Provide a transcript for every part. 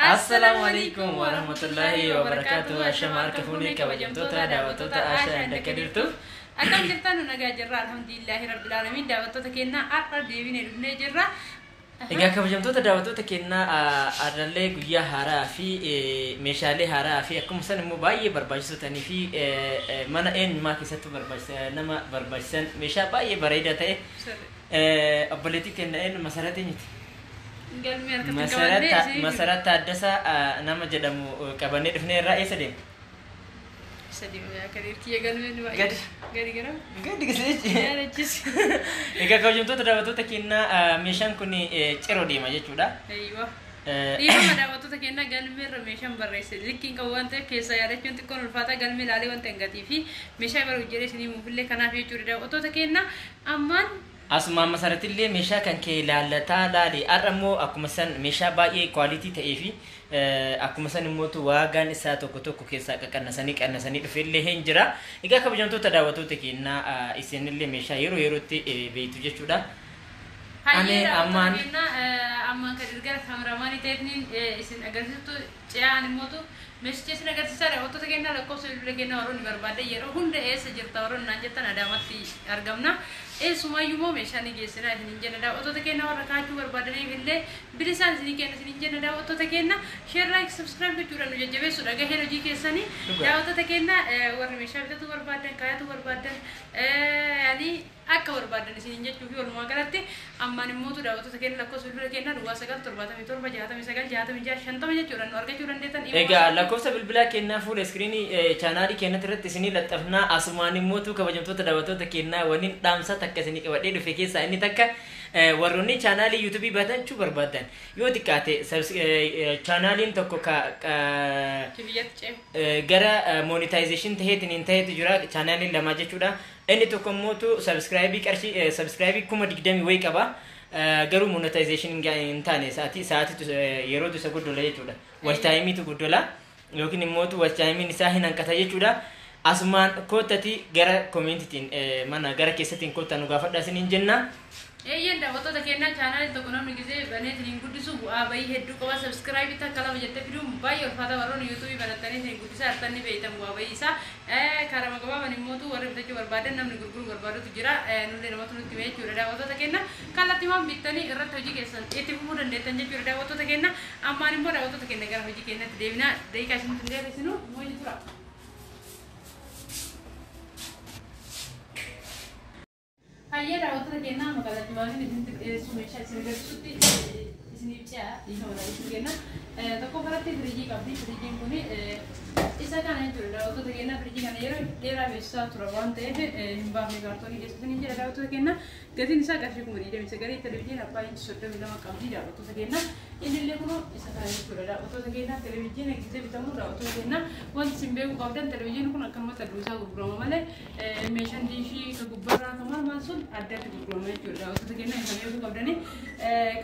Assalamualaikum warahmatullahi wabarakatuh. Asyamar kafuni kabajamtota dawatota asya anda kadirtu. Akan jirtan naga jirra alhamdulillah rabbil alamin dawatota kenna arra devine dune jirra. Egaa kabajamtota dawatota kenna adalle guyyaa haaraa fi meeshaalee haaraa fi akkuma san immoo baay'ee barbaachisotanii fi mana eenyummaa keessatti nama barbaachisan meeshaa baay'ee bareedaa ta'e obboleettii kenna eenyu masaratenyiti. Masarat Adasa nama jedhamu qabannee dhufnee irraa eessa deema? Ya kadir kiya galmeen waa gadi gara gisi egaa kabajamtoota daawwattoota keenyaa meeshaan kun ciroo deema jechuudha. Aywa dhiirama daawwattoota keenyaa galmee irra meeshaan barreesse likkiin qabu waan ta'eef keessa yaadachuun xiqqoon ulfaataa galmee ilaalee wanta hin gatii fi meeshaa bara hojjetee isinii muufillee kanaaf jechuudha daawwattoota keenyaa ammaan asuma masaratillee meeshaa kan kee laalataa laali arramoo akkuma san meeshaa baay'ee quality ta'ee fi akkuma san immoo waagaan isaa tokko keessaa qannasanii dhufeellee hin jira. Egaa kabajamtoota daawwattoota keenyaa isinillee meeshaa yeroo yerootti beektu jechuudha. Ani ammaan kan erga kameramaanii ta'eefniin isin agarsiistu ce'aan immoo meeshaa isin agarsiisaa daawwattoota keenyaa lakkoofsa bilbila keenyaa warroonni barbaadde yeroo hunda eessa jirta warroonni naan jettan Adaamatti argamna. Sumayyuu moo meeshaan geessinaa isin jenna daawwattoota keenyaa warra kaachuu barbaadaniif illee bilisaan isin kenna isin jenna daawwattoota keenyaa share like subscribe gochuudhaan nu jajjabeessuudha gahee hojii keessanii daawwattoota keenyaa warri meeshaa bitatu barbaadan kaayatu barbaadan yaani akka barbaadan isin jechuu fi walumaa galatti ammaan immoo daawwattoota keenyaa lakkoofsa bilbila keenyaa duwwaa 977 jechuudhaan nu argachuu dandeettan. Egaa lakkoofsa bilbilaa keenyaa fuula iskiriinii chaanaalii keenyatti irratti isinii laxxafnaa asumaan immoo kabajamtoota daawwattoota keenyaa waliin dhaamsa takka isinii qabadhee dhufe keessaa inni takka warroonni chaanaalii yuutuubii batachuu barbaadan yoo xiqqaate chaanaaliin tokko gara monetization taheetiin ta'etu jira chaanaaliin lama jechuudha. Inni tokko immoo subscribe qarshii subscribe 20 way qaba. Garuu monetization hin taane sa'aatiitu yeroo dusa guddola jechuudha. Watch time-tu guddola yookiin immoo watch time isaa hin hanqata jechuudha. Asumaan kootati gara community mana gara keessatti koottan nu gaafadhaa isiniin jenna. Daawwattoota keenyaa chaanaaliin tokko namni gisee baneetiin guddisu bu'aa bayii hedduu qaba subscribe takka lama jettee fiduun baay'ee ulfaata warroonni yuutuubii banattanii isin guddisaa artanii beeytan bu'aa bayii isaa karama gabaaban immoo warri bitachuu barbaadan namni gurguruu barbaadutu jira nullee namatu nutti hime jechuudha daawwattoota keenyaa kallattiiwwan bittanii irratti hojii keessan itti fufuu dandeettan jechuudha daawwattoota keenyaa ammaan immoo daawwattoota keenya gara hojii keenyatti deebinaa daqiiqaa isinitti hin deebisinu hojii tura. Hayya daawwattoota keenyaa magaalaa Jimaaliin isin meeshaa isin agarsiisutti isiniif ce'a dhiifa magaalaa keenyaa tokko faratti firiijii qabdi firiijiin kun isa kana jechuudha daawwattoota keenyaa firiijii kana yeroo dheeraa beeksisaa tura waan ta'eef hin baafne kaartoonii keessatti ni jira daawwattoota keenyaa gatiin isaa qarshii 29 televezyiin abbaa inchi 32 qabdi daawwattoota keenyaa inni illee kun isa kana jechuudha daawwattoota keenyaa televezyiin eegisee bitamu daawwattoota keenyaa wanti isin beekuu qabdan televezyiin kun akkanumatti addunyaa gurgurama malee meeshaan diishii ka gubbarraa kamal sun addatti gurgurama jechuudha daawwattoota keenyaa isa beekuu qabdanii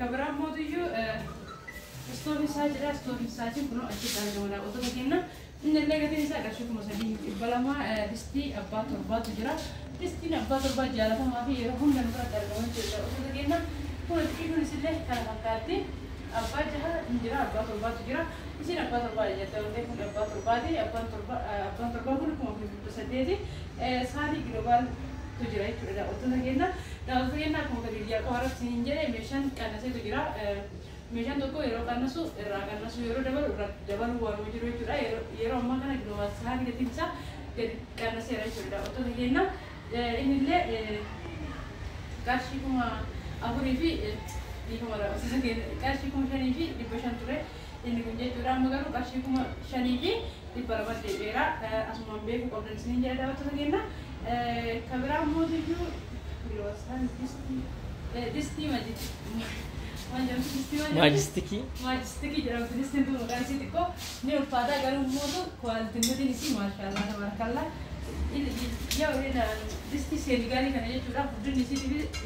kabiraa mootiyyuu stoofi isaa jira stoofi isaatiin kun achitti argama daawwattoota keenyaa inni illee gatiin isaa qarshii 3,200 distii abbaa torbaatu jira distiin abbaa torbaa jaalatamaa fi yeroo hunda nu biratti argama jechuudha daawwattoota keenyaa kun xiqqii sillee kana fakkaatti abbaa jaha injira abbaa torbaatu jira isin abbaa torbaa jettee wanti kun abbaa torbaati abbaan torbaa kun 8,800 saalii globaaltu jira jechuudha daawwattoota keenyaa akkuma gadiyaa qabaratti hin jedhe meeshaan qannaseetu jira meeshaan tokko yeroo qannasu irraa qannasu yeroo dabalu waanuma jiru jechuudha yeroo ammaa kana global saalii gatiin isaa gadi qannaseera jechuudha daawwattoota keenyaa inni illee qarshii 4,000 fi qarshii 5,000 fi 500 ture inni kun jechuudha amma garuu qarshii 5,000 fi 200 deebi'eera asumaan beekuu qabdan isiniin jedha daawwattoota keenyaa kabiraa mootiyyuu biloosan distii maajistikii jedhamtu distiin kun maqaan isii xiqqoo ni ulfaataa garuu immoo kwaalitiinnatiin isii maashaallah tabarakallah distii seenigaalii kana jechuudha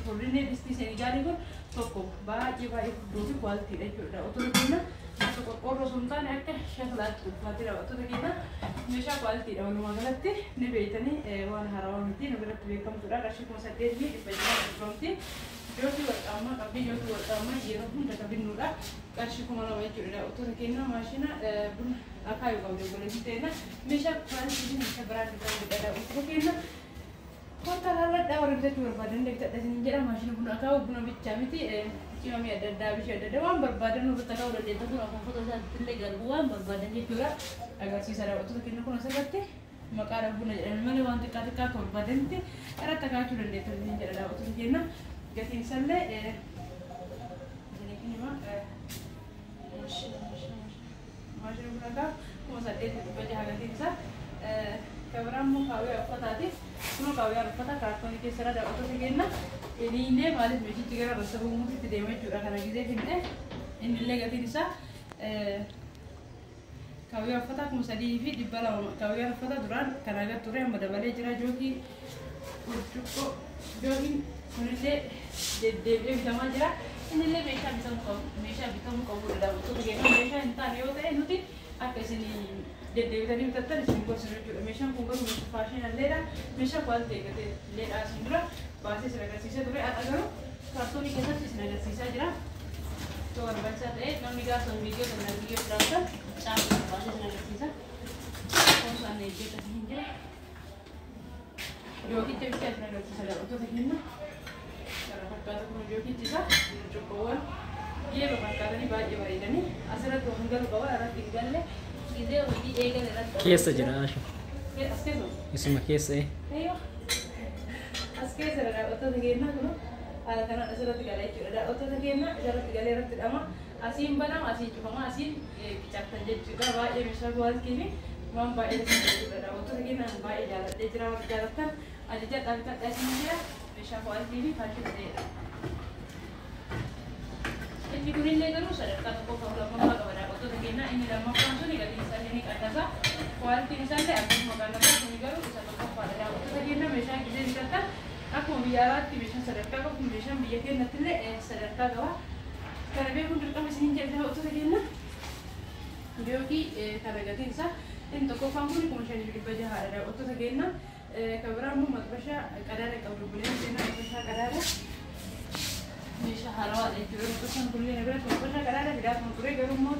furdinni distii seenigaalii kun tokko baay'ee fuddoo fi kwaalitiidha jechuudha otoo keenya akka qorqoorroo sun taane akka shaklaatti ulfaatee daawwattoota keenya meeshaa kwaalitiidha walumaa galatti ni beeytanii waan haarawaa miti nu biratti beekamtuudha qarshii 8,600 Jootii warqaammaa qabdi jootii warqaammaa yeroo hunda qabinnuudha qarshii kuma lama jechuudha otoo kennaa maashina buna akaayuu qabdi obboleettii ta'edha meeshaa faansii meeshaa biraa irraa bitadha otoo kenna kota laalladhaa warra bitachuu barbaadan bitadha isin jedha maashina buna akaayuu buna bichaa miti cimamii adda addaa bishii adda addaa waan barbaadan irratti akaayuu dandeetta kun afaan foto isaatti illee garbu waan barbaadan jechuudha agarsiisadha otoo kenna kun asirratti maqaa buna jedhan malee waan xiqqaa xiqqaa akka barbaadanitti irratti akaayuu dandeetta isin jedha otoo kenna gatiin sallee ini mah maashina bunaa kuma saddeet baja gatiin isaa kabiraan immoo kaawwee uffataati kun kaawwee uffata kaartoonii keessa irra otoo kenna inni maaliif meeshichi gara rasa buumuutti deema jechuudha kana gisee finne inni illee gatiin isaa kaawwee uffata kuma sadii fi dhibba lama kaawwee uffata duraan kan agar ture amma dabalee jira jookii burcuqqoo jookiin kunillee deddeebi'ee bitamaa jira innillee meeshaa bitamuu qabudha otoo kenna meeshaa hin taane yoo ta'e nuti akka isin deddeebitanii bitattan isin gorsinu jechuudha meeshaan kun garuu meeshaa faashinalleedha meeshaa kwaaltee gateelleedha isin dura baasee isin agarsiisee ture haadha garuu kaartoonii keessatti isin agarsiisaa jira yoo barbaachisaa ta'e namni gaafa viidiyoo kana viidiyoo biraatan caafii baasee isin agarsiisa koosaan eeggeeta hin jira jookicha bicha isin agarsiisa otoo kenna karena fakkaata kun jookichi isaa burcuqqoowwan geeba fakkaatanii baay'ee bareedanii asirratti waan galu qaba irratti hin galle gisee hojii eegan irratti keessa jira ashu as keessa isuma keessa as keessa dha otoo kenna kun haala kanaan asirratti gala jechuudha otoo kenna asirratti galee irratti dhama asiin banama asiin cufama asiin bicaaftan jechuudha baay'ee meeshaa bu'aatiin waan baay'ee jechuudha otoo kenna baay'ee jaaladhee jira warri jaalattan ajaja dhaabbatadha isin jira meeshaa bu'aatiin faashina ta'edha. Inni kunillee garuu sadarkaa tokko kan lammaffaa qabadha otoo kenna inni lammaffaan suni gatiin isaallee ni qaddasa kwaaltiin isaallee akkasuma qaddasa kuni garuu isa tokkoffaadha otoo kenna meeshaa gisee bitatan akkuma biyya alaatti meeshaan sadarkaa qabu meeshaan biyya keenyattillee sadarkaa qaba kana beekuun dirqama isin jedha otoo kenna yookiin kana gatiin isaa inni tokkoffaan kun 5,600 otoo kenna kabiraan immoo maxbashaa qadaada qabdu buleen seenaa maxbashaa qadaada meeshaa haarawaa jechuudha maxbashaan kunneen biratti maxbashaa qadaada fidaa kan ture garuu immoo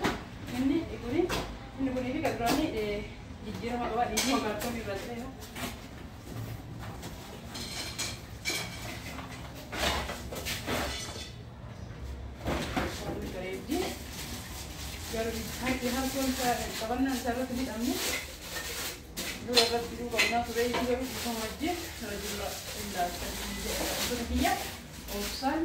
inni kunii fi kabiraanii jijjiirama qabaa dhiisii kaartoonii irratti ta'e garuu harkoon qabannaan isaa irratti midhamne dura irratti duuba bunaa ture garuu bifa wajjin rajula ilaalcha biyya obsaan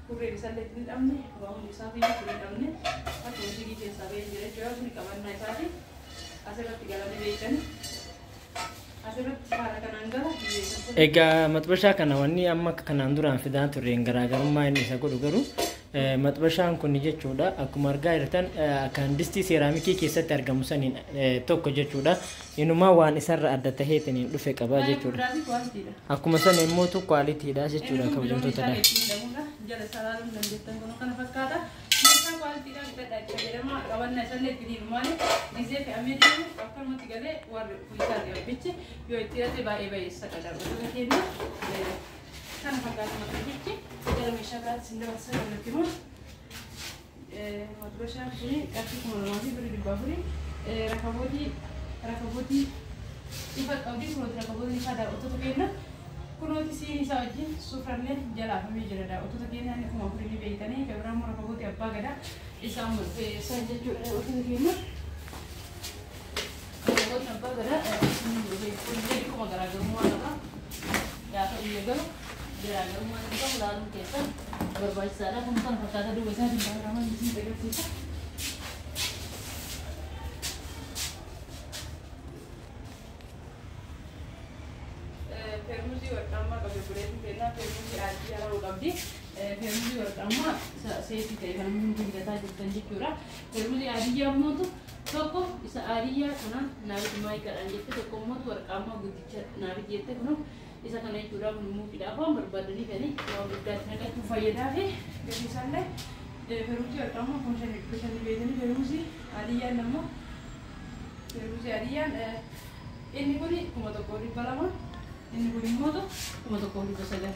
kurreen isaallee itti midhamne bahuun isaa fi itti midhamne akkuma shigii keessaa bahee jira jechuudha kuni qabannaa isaati asirratti galanii beekani asirratti haala kanaan gala egaa maxbashaa kana wanni amma kanaan duraan fidaa turreen garaagarummaa inni isa godhu garuu maxbashaan kun jechuudha akkuma argaa jirtan kan distii seeraamikii keessatti argamu saniin tokko jechuudha inumaa waan isarra adda taheetaniin dhufe qaba jechuudha akkuma sana immoo tu kwaalitiidha jechuudha kabajamtoota jala salaaluun dandeettan kun kana fakkaata meeshaan kwaalitiidha bitadha jedhama qabannaa isallee itti diimaale gisee fe'amee deemu akkanumatti galee warri kuyisaa deebichi yoo itti hidhate baay'ee baay'eessa qadaadha kenna kana fakkaata maxbashichi jala meeshaa biraatti sin dabarsa irratti immoo maxbashaan kun qarshii 2,400 rakabootii ifa qabdi kunooti rakabootii isaa daawwattoota kenna kunooti siin isaa wajjin sufrallee jalaafamee jira daawwattoota kenna inni 4,000 beeytanii kabiraan immoo rakabootii abbaa gadaa isaan jechuudha daawwattoota kenna rakabootiin abbaa gadaa kunneen akkuma garaagarummaa qaba gaafa biyya galu garaagarummaa inni qabu laaluun keessa barbaachisaadha kun kana fakkaata duuba isaatiin baaraman isin agarsiisa. Permuzi warqammaa qabdi buleetiin kennaa permuzi adii haaruu qabdi permuzi warqammaa seetii ta'e kan hundi hidhataa jirtan jechuudha permuzi adii ammoo tokko isa adiyyaa kanaan naabiti maayikaadhaan jette tokko immoo warqammaa guddicha naabiti jette kunoo isa kana jechuudha kun immoo fidhaaf waan barbaadanii fedhii waan guddaatti naqachuuf fayyadaa fi gatii isaallee permuzi warqammaa kun shanii beekanii permuzi adiyyaan ammoo permuzi adiyyaan inni kun 1,200 Inni kun immoo kuma tokko hunda sagal.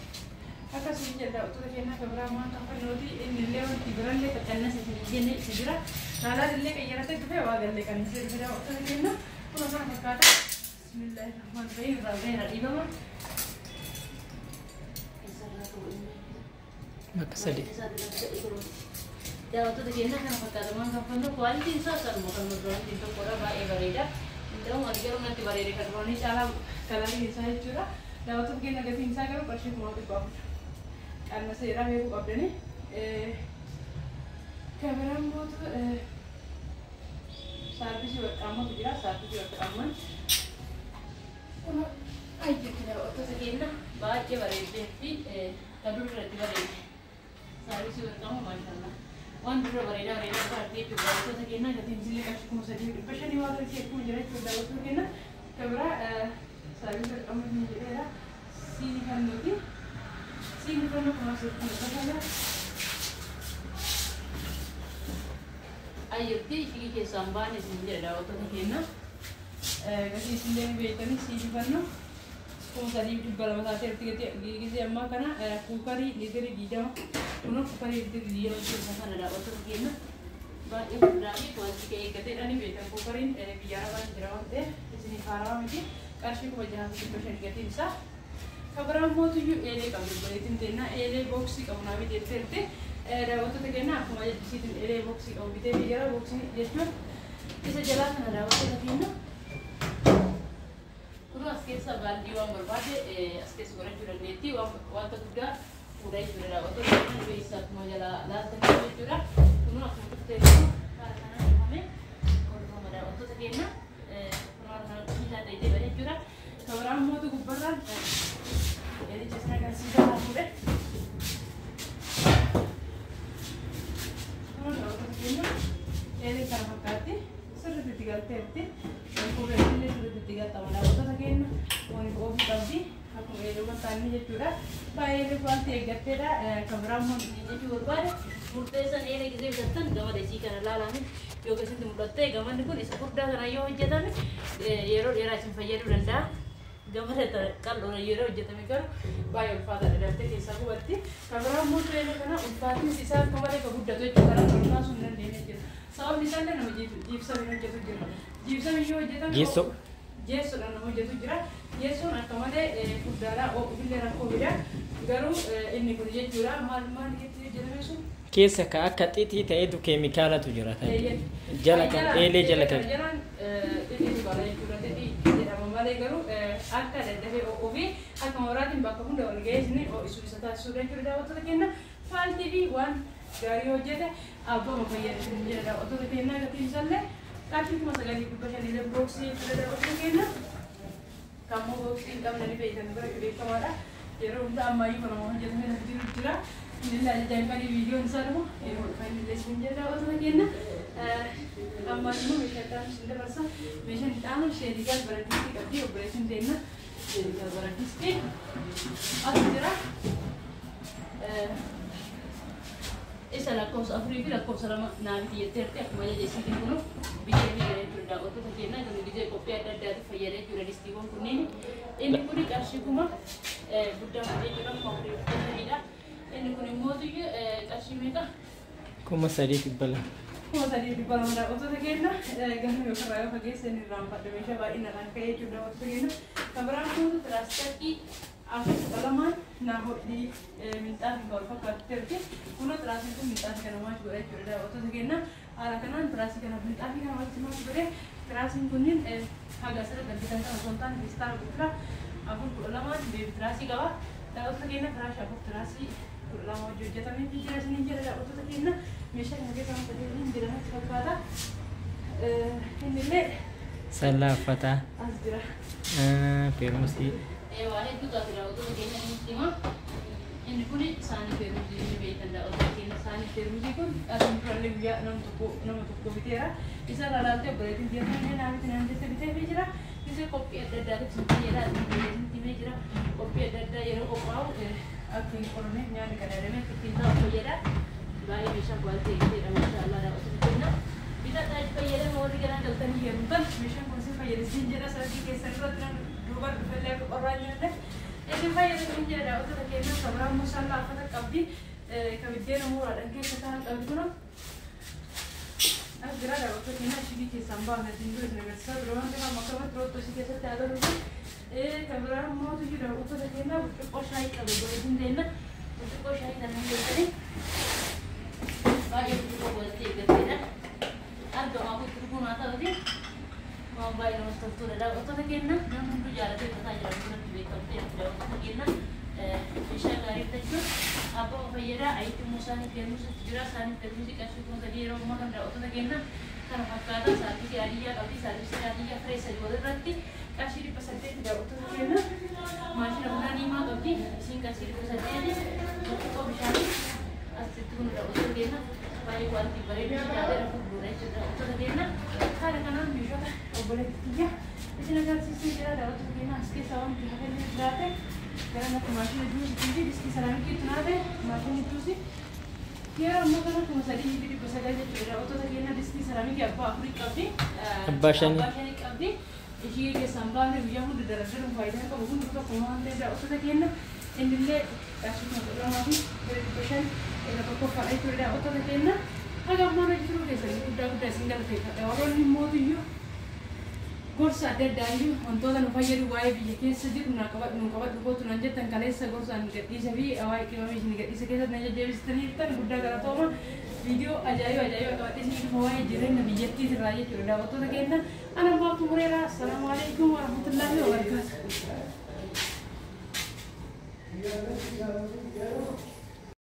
Akkasuma jedha otoo kennaa kabraa maan kan fannooti inni illee wanti birallee qaqqannas isin jenne isin jira. Haalaan illee qayyarate dhufee waa gallee kan isin jira otoo kennaa kun osoo fakkaata. Bismillahirrahmanirrahim irraa beera dhibama. Bakka sadii. Daawwattoota kennaa kana fakkaata maan kan fannoo kwaaliti isaa saruma kan muduraan tokkodha baay'ee bareeda. Indahuu ati garuu natti bareede kan duraanii caalaa kalarii isaa jechuudha. Daawwattoota kennaa gatiin isaa garuu qarshii kuma dhibba afur. Karena seera beeku qabdani kameraan mootu saarbisii warqaammatu jira saarbisii warqaamman kun ajjetti daawwattoota kenna baay'ee bareeddee fi kaduu irratti bareedde saarbisii warqaamma maashaallah waan dura bareedaa bareedaa daawwattoota kenna gatiin sillee qarshii kuma sadii dhibba shanii waa galchee akkuma jira jechuudha daawwattoota kenna kameraa saarbisii warqaamma ni jedheera siinii kan nuti Sini pernah masuk ke sana. Ayuti sini ke samban ni sini ada waktu ni kena. Kasi sini ni betul ni sini pernah. Kau tadi di bawah masa tiap gigi amma kana kukari ni dari gida. Uno kukari dari dia tu sana ada waktu ni kena. Bah ini berani kau sih ke kita ni betul kukari biar apa jerawat sini farah mesti. Kasih kau jangan situasi kita sah. Kabaraan mootu eelee qabdu bareetin teenna eelee booksii qabu naa bitee terte daawwattoota kennaa akkuma jedhisiitin eelee booksii qabu bitee jira booksii jechuun isa jalaa kana daawwattoota kenna kun as keessa baaldii waan barbaade as keessa godhachuu dandeetti wanta guddaa fuudhaa jechuudha daawwattoota kenna beeksisa akkuma jalaa laaltanii jechuudha kun akkuma dhuftee kaara kanaan dhufame orduma daawwattoota kenna kun waan kana dhufnisaa ta'ee bada jechuudha kabaraan mootu gubbarraan Jadi just nak kasih dah aku deh. Kalau dah aku punya, ini kan hakati, sudah tiga terti, aku beri sudah tiga tahun dah aku tak kena, mau ni bawa tapi, aku beri rumah tani je curah, bayar lepas tiga terti kamera mau ni je curah, murtesan ini kita betul, gambar desi kan lala ni, yo kasi tu murte gambar ni pun isapur dah kan ayo je dah ni, yero racun fajar dah. Gambar itu kalau orang Euro jadi mereka bayar pada ada tapi saya buatnya kamera motor ini karena umpatnya sisa kemarin kebuddha tu itu karena orang sunan dia ni. Sahaja misalnya nama jeep sama yang jatuh jera, jeep sama yang jatuh. Jesu nama jatuh jera, Jesu nak kemarin kudara, bilir aku bilir, garu ini kuda jera mal gitu jadi macam. Keessa ka akka xixiqqaa ta'etu keemikaalatu jira ta'e jala kan eelee jala kan ini bara jechuudha jadi malee garuu akka daddafee oofii akka mooraatiin bakka hunda wal ga'eesni isu isa taasisuu jechuudha daawwattoota kenna faal TV waan gaarii hojjete abbaa fayyadamu jira daawwattoota kenna gatiin isallee qarshii kuma sagalii dhibba shanii booksii jechuudha daawwattoota kenna kammoo booksii hin qabne ni beekan bira beekamaadha yeroo hunda ammayyuu kana hojjetamee jira Nila ajaa'ibaa video isaa dhufu yeroo dhufanii leessuun jedha otoo kenna amma immoo meeshaa isin dabarsa meeshaan ixaana sheerigaal baraddiistii qabdi obboleessin deemna sheerigaal baraddiistii as jira isa lakkoofsa afurii fi lakkoofsa lama naafiti jetteerti akkuma jajeessiitiin kunu biyyee fi jechuudha otoo kenna kan gizee qophii adda addaatiif fayyadee jira listiiwwan kunneen inni kuni qarshii kuma guddaa fudhee jedhamu afurii fudhatanidha. Ini kuning motu je kasih mereka. Kuma sedikit bala. Kuma sedikit bala mana? Waktu tu kena, kami berkerja pakai seni rampat demi siapa ini nak kaya juga waktu kena. Kabar aku tu terasa ki aku pengalaman nak di minta hingga pakai terke. Kuno terasa tu minta hingga nama juga juga waktu tu kena. Ala kanan terasa kena minta hingga nama juga terasa kuning agak seret dan kita tak kontan di star buka. Aku pengalaman di terasa kau. Waktu kena terasa aku terasa. Lama juga tapi jujur sini je ada waktu terkena mesin yang kita mahu beli di dalam sekolah ini le salah fata asgira permusi wahai tu tak ada waktu terkena mesti mah ini pun sani permusi ini betul tak waktu terkena sani permusi pun asal perlu dia nama tuku bitera bisa lalatnya berarti dia ni nanti bitera bisa kopi ada dari sini ada sini bitera kopi ada ya kopi Aku ini nyari kadang-kadang kita payah bayi bisa buat ini, masalah ada waktu itu. Kita tadi payah mau dikerjakan kalau tadi yang bukan, bisa konsep payah di sini jelas lagi kesan itu كبر فلا قراني ده اللي فايد من جرا وتر كينا صبر مصلى فتك قبدي كبدينا مورا دنك كتان قبدنا أقدر على وقت كنا شيء كي سامبانا تنجو نبصر روان كنا مكمل روت توشي كيسة تعالوا كبرا ما تجي را وقت كنا وشاي كبر بيدين دينا وشاي دنا بيدين باقي بقولتي كده أرجع أقول تقول ما تودي ما باي مستطور را وقت كنا نحن بجارة تتاجر من بيتوتي وقت كنا إيشا غريب تجوا أبو فيرا أيت موساني كيموس تجرا ساني كيموس كأشوف من تجيرو ما كان را وقت كنا كان حكادا ساتي كاريا كابي ساتي كاريا فريس جوده راتي كاشيري بساتي را وقت كنا ماشي ربنا ما كابي سين كاشيري بساتي دي وقت بيشاني أستيتون را وقت كنا باي كوالتي بري بيشاني را فبوري را وقت كنا هذا كان بيجوا أبولة تيجي إذا كان سيسي را وقت كنا أسكي سوام بيهاجم جاته karena aku masih juice tinggi di sekitar kami itu nade masih juice ya mau karena aku masih di pasar aja cerita auto tadi na di sekitar kami kayak apa Afrika sih abashani kabdi ini ke sambal nih dia udah darah faedah kalau bukan kita pemahaman deh auto tadi na ini deh kasih nama orang lagi dari pasar ini aku pakai itu deh auto tadi na agak mana itu deh sih udah single deh orang ini mau tuh gorsa ada dayu untuk dan upaya dua ibu jadi sedih nukabat dua tu nanti tangkalnya segorsa nih di sini awal kita masih nih di sekitar nanti jadi setengah tan budak kalau tuh video ajaib kalau di sini awal jadi nabi jadi terlaya tu dah waktu lagi na anak waktu mereka assalamualaikum warahmatullahi wabarakatuh